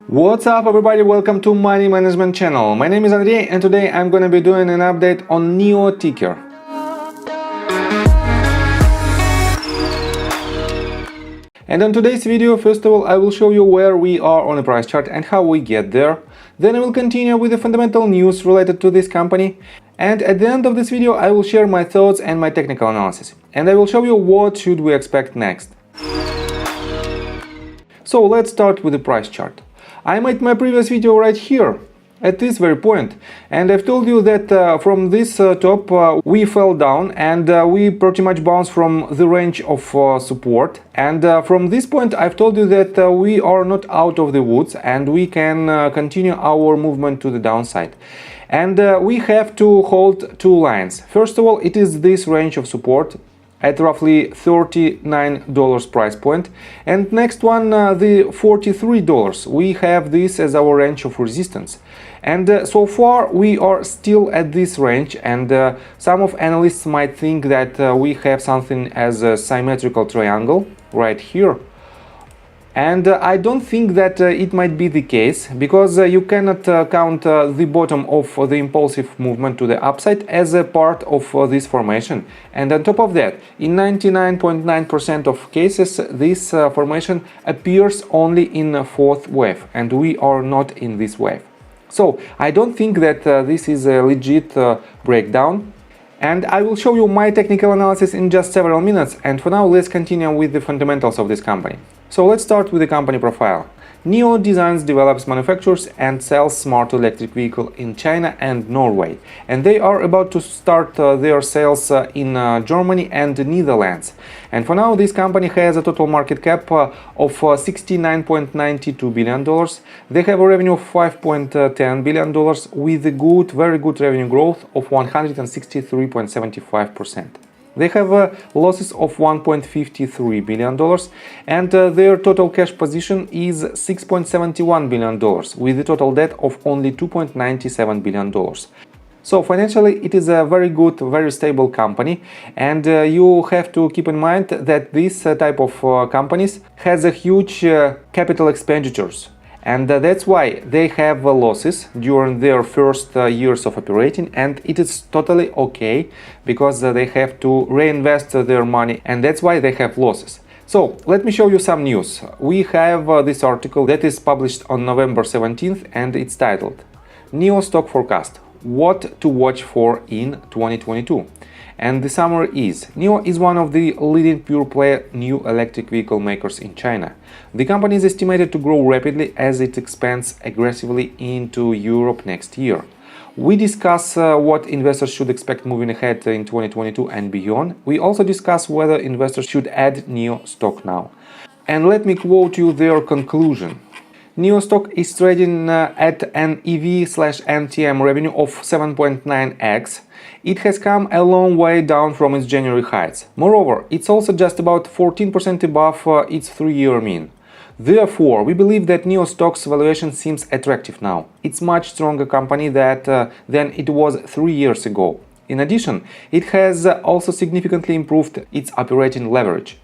What's up everybody, welcome to Money Management channel. My name is Andrei and today I'm gonna be doing an update on NIO ticker. And on today's video, first of all, I will show you where we are on the price chart and how we get there. Then I will continue with the fundamental news related to this company. And at the end of this video, I will share my thoughts and my technical analysis. And I will show you what should we expect next. So let's start with the price chart. I made my previous video right here, at this very point, and I've told you that from this top we fell down and we pretty much bounced from the range of support, and from this point I've told you that we are not out of the woods and we can continue our movement to the downside. And we have to hold two lines. First of all, it is this range of support at roughly $39 price point, and next one the $43. We have this as our range of resistance, and so far we are still at this range, and some of analysts might think that we have something as a symmetrical triangle right here. And I don't think that it might be the case, because you cannot count the bottom of the impulsive movement to the upside as a part of this formation. And on top of that, in 99.9% of cases, this formation appears only in a fourth wave, and we are not in this wave. So I don't think that this is a legit breakdown. And I will show you my technical analysis in just several minutes, and for now let's continue with the fundamentals of this company. So let's start with the company profile. NIO designs, develops, manufactures and sells smart electric vehicles in China and Norway, and they are about to start their sales in Germany and Netherlands. And for now this company has a total market cap of $69.92 billion. They have a revenue of $5.10 billion with a very good revenue growth of 163.75%. They have losses of $1.53 billion, and their total cash position is $6.71 billion, with a total debt of only $2.97 billion. So financially it is a very good, very stable company, and you have to keep in mind that this type of companies has a huge capital expenditures. And that's why they have losses during their first years of operating, and it is totally okay, because they have to reinvest their money, and that's why they have losses. So let me show you some news. We have this article that is published on November 17th, and it's titled NIO Stock Forecast: What to Watch For in 2022. And the summary is: NIO is one of the leading pure-play new electric vehicle makers in China. The company is estimated to grow rapidly as it expands aggressively into Europe next year. We discuss what investors should expect moving ahead in 2022 and beyond. We also discuss whether investors should add NIO stock now. And let me quote you their conclusion. NIO stock is trading at an EV/NTM revenue of 7.9x. It has come a long way down from its January heights. Moreover, it's also just about 14% above its 3-year mean. Therefore, we believe that NIO stock's valuation seems attractive now. It's much stronger company than it was 3 years ago. In addition, it has also significantly improved its operating leverage.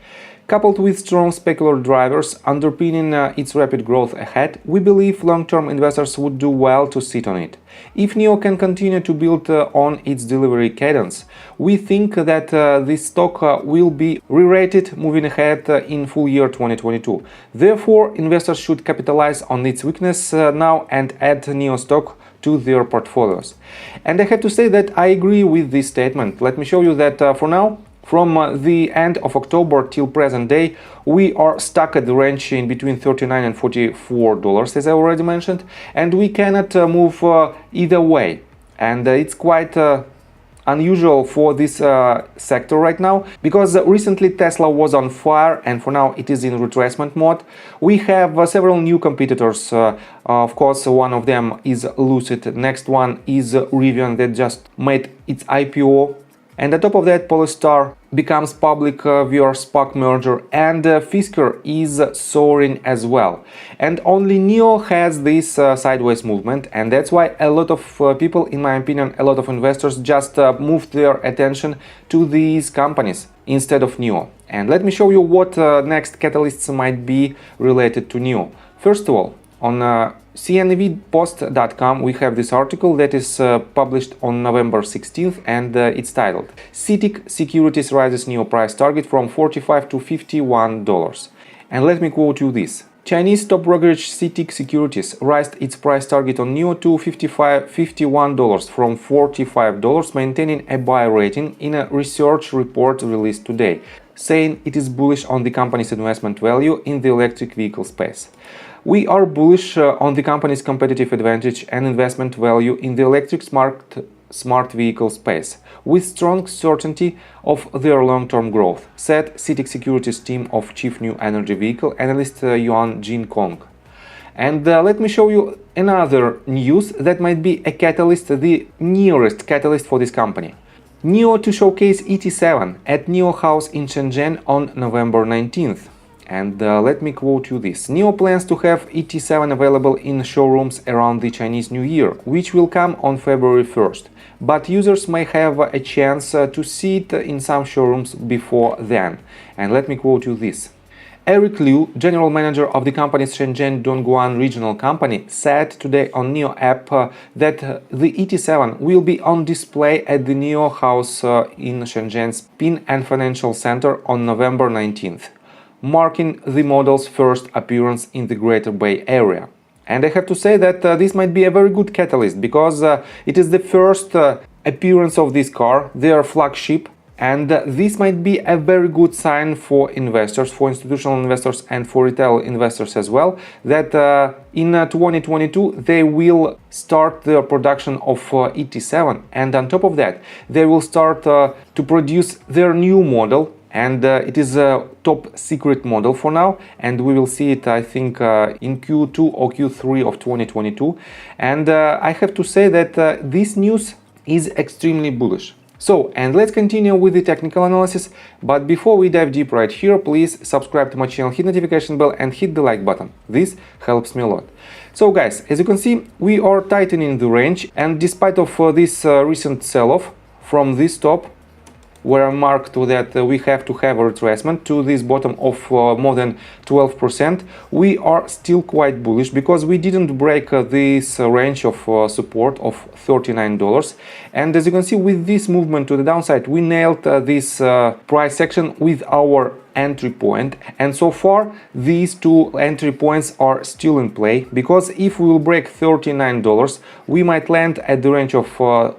Coupled with strong secular drivers underpinning its rapid growth ahead, we believe long-term investors would do well to sit on it. If NIO can continue to build on its delivery cadence, we think that this stock will be re-rated moving ahead in full year 2022. Therefore, investors should capitalize on its weakness now and add NIO stock to their portfolios. And I have to say that I agree with this statement. Let me show you that for now, from the end of October till present day, we are stuck at the range in between $39 and $44, as I already mentioned, and we cannot move either way. And it's quite unusual for this sector right now, because recently Tesla was on fire and for now it is in retracement mode. We have several new competitors. Of course, one of them is Lucid, next one is Rivian that just made its IPO. And on top of that, Polestar becomes public via SPAC merger, and Fisker is soaring as well. And only NIO has this sideways movement, and that's why a lot of people, in my opinion, a lot of investors just moved their attention to these companies instead of NIO. And let me show you what next catalysts might be related to NIO. First of all, On cnvpost.com we have this article that is published on November 16th, and it's titled CITIC Securities rises NIO price target from $45 to $51. And let me quote you this. Chinese top brokerage CITIC Securities raised its price target on NIO to $51 from $45, maintaining a buy rating in a research report released today, saying it is bullish on the company's investment value in the electric vehicle space. We are bullish on the company's competitive advantage and investment value in the electric smart vehicle space, with strong certainty of their long-term growth, said CITIC Securities team of Chief New Energy Vehicle analyst Yuan Jin Kong. And let me show you another news that might be a catalyst, the nearest catalyst for this company. NIO to showcase ET7 at NIO House in Shenzhen on November 19th. And let me quote you this. NIO plans to have ET7 available in showrooms around the Chinese New Year, which will come on February 1st. But users may have a chance to see it in some showrooms before then. And let me quote you this. Eric Liu, general manager of the company's Shenzhen Dongguan regional company, said today on NIO app that the ET7 will be on display at the NIO House in Shenzhen's Pin and Financial Center on November 19th, marking the model's first appearance in the Greater Bay Area. And I have to say that this might be a very good catalyst, because it is the first appearance of this car, their flagship, and this might be a very good sign for investors, for institutional investors and for retail investors as well, that in 2022 they will start the production of ET7, and on top of that they will start to produce their new model, and it is a top secret model for now, and we will see it, I think, in Q2 or Q3 of 2022. And I have to say that this news is extremely bullish. So, and let's continue with the technical analysis, but before we dive deep right here, please subscribe to my channel, hit notification bell and hit the like button. This helps me a lot. So guys, as you can see, we are tightening the range, and despite of this recent sell-off from this top, where I marked that we have to have a retracement to this bottom of more than 12%, we are still quite bullish, because we didn't break this range of support of $39. And as you can see, with this movement to the downside, we nailed this price section with our entry point, and so far these two entry points are still in play, because if we will break $39, we might land at the range of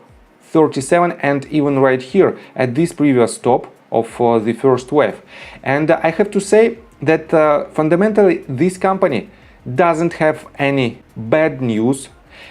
37, and even right here at this previous top of the first wave. And I have to say that fundamentally this company doesn't have any bad news,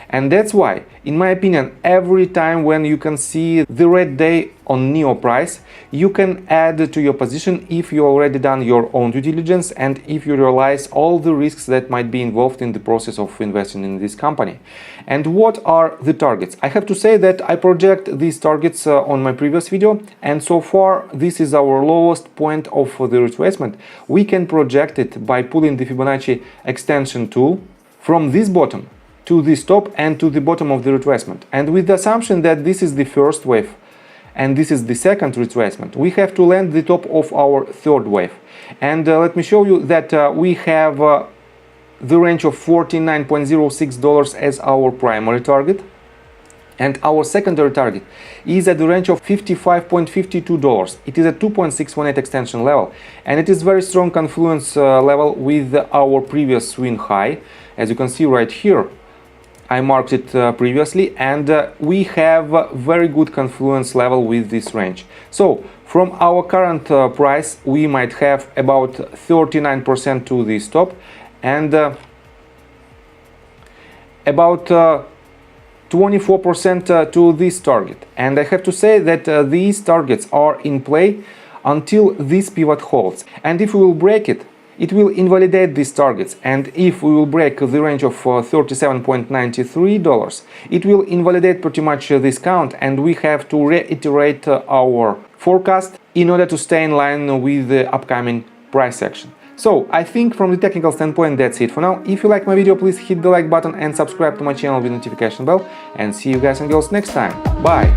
and that's why, in my opinion, every time when you can see the red day on NIO price, you can add to your position if you already done your own due diligence and if you realize all the risks that might be involved in the process of investing in this company. And what are the targets? I have to say that I project these targets on my previous video, and so far this is our lowest point of the retracement. We can project it by pulling the Fibonacci extension tool from this bottom to this top and to the bottom of the retracement. And with the assumption that this is the first wave and this is the second retracement, we have to land the top of our third wave. And let me show you that we have the range of $49.06 as our primary target, and our secondary target is at the range of $55.52. It is a 2.618 extension level, and it is very strong confluence level with our previous swing high. As you can see right here, I marked it previously, and we have a very good confluence level with this range. So from our current price, we might have about 39% to this top, and about 24% to this target. And I have to say that these targets are in play until this pivot holds. And if we will break it, it will invalidate these targets. And if we will break the range of $37.93, it will invalidate pretty much this count, and we have to reiterate our forecast in order to stay in line with the upcoming price action. So I think from the technical standpoint that's it for now. If you like my video, please hit the like button and subscribe to my channel with notification bell, and see you guys and girls next time. Bye!